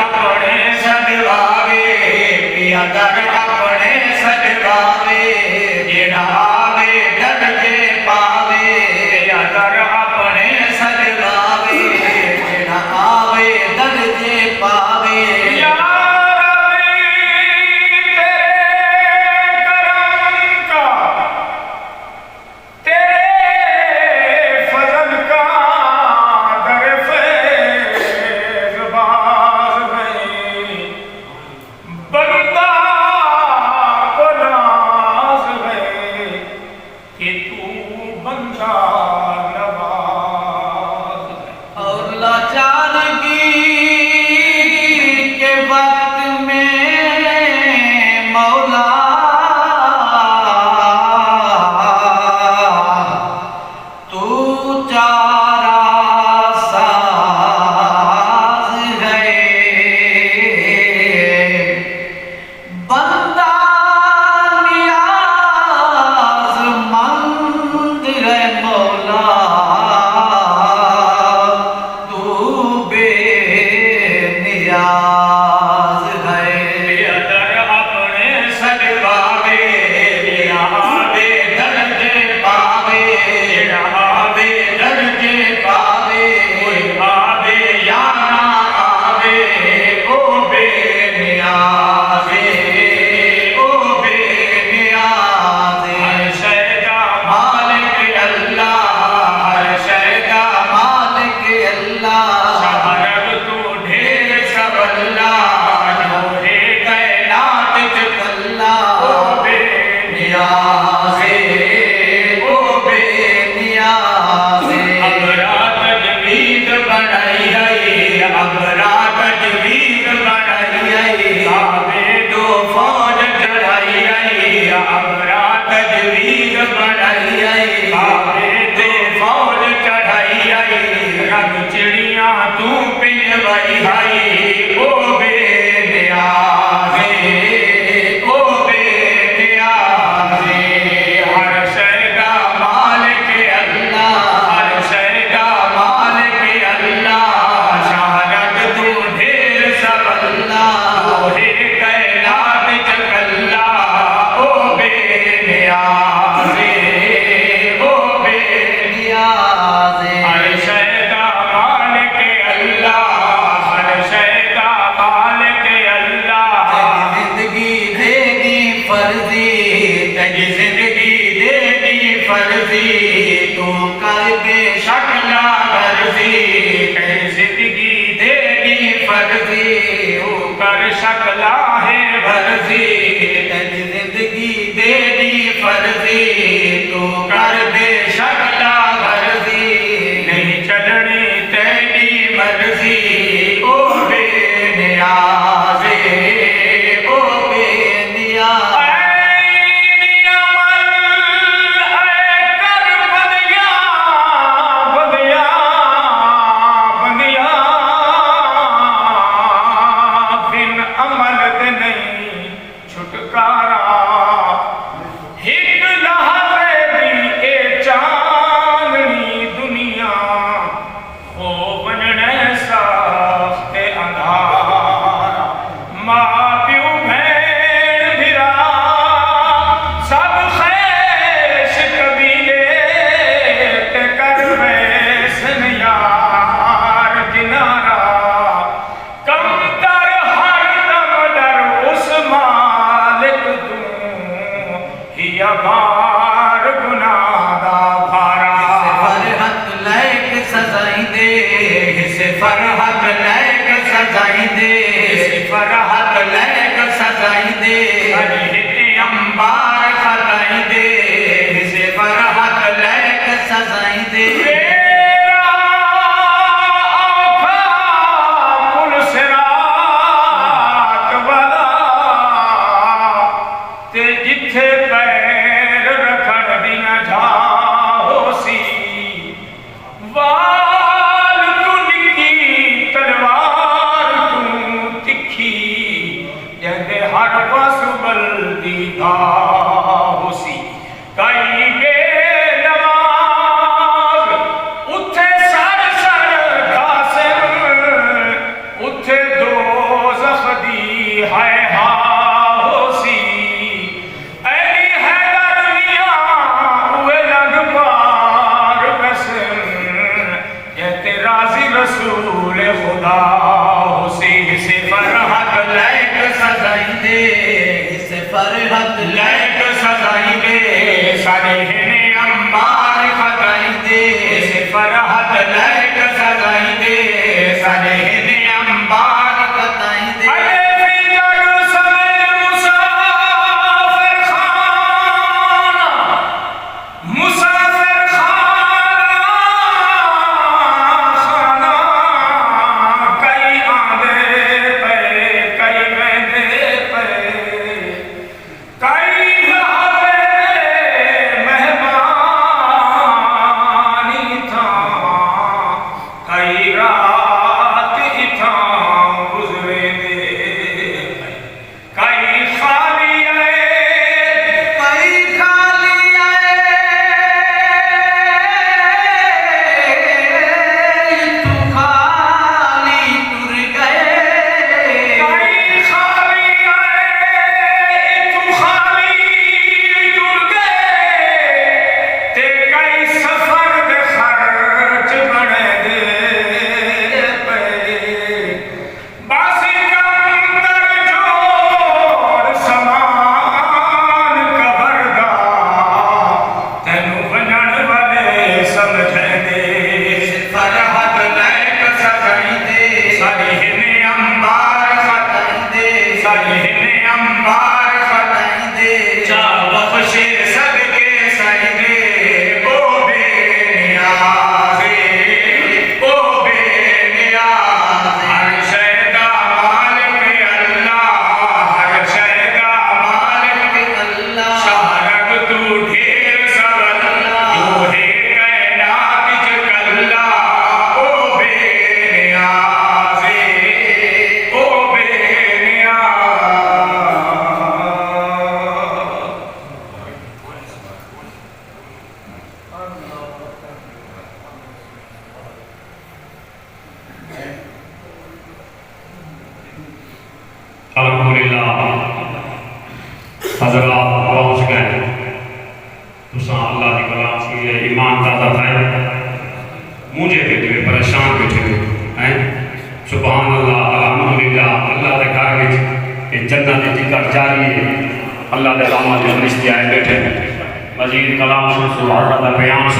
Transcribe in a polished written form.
अपने सदवावे पिया दर अपने सदवावे जेड़ा आवे दर्जे पावे पिया दर अपने सदवावे जेड़ा आवे दर्जे पावे शकला है भरसी तेरी जिंदगी दे दी फर्जी तू कर दे शकला भरसी नहीं चलनी तेरी मर्जी ओ बेनियाज़े ओ बेनियाज़ फरहत लैक सजाई दे इस फरहत लैक सजाई दे सारे हिने अंबार खजाई दे इस फरहत लैक सजाई दे सारे हिने अंबार बताई दे अरे फिर जग समय मुसाफिर खाना मुसाफिर खाना कई आंदे पे कई वेंदे पे कई भावे मेहमानी था कई रात इथा गुजरे दे कई खाली आए कई खाली आए तू खाली टुर गए कई खाली आए तू खाली टुर गए ते कई सफर दे खर्च बने दे पे बासी कंतर जोड़ समान कबर दा तैनू वंजण वाले समझे दे फरहत लैक सजाई दे सारी हिने अंबार बताई दे सारी हिने अंबार बताई दे चा बख्शे सदके सही दे ओ बेनियाज़े ओ बेनियाज़ हर शै दा मालिक अल्लाह हर शै दा मालिक अल्लाह शारक तू ढेर सवल्ला तू है कायनात च कल्ला ओ बेनियाज़े ओ बेनियाज़ अल्हम्दुलिल्लाह हजरात पहुँच गए तुसा अल्लाह की कलाम सुनिए ईमान ताज़ा थाए मुझे बैठे हुए परेशान बैठे हुए हैं सुभान अल्लाह अल्हम्दुलिल्लाह अल्लाह के घर में ये जन्नत की जिक्र जारी है अल्लाह के कामां जो फरिश्ते आए बैठे हैं मजीद कलाम सुन सुभान अल्लाह बयान सुन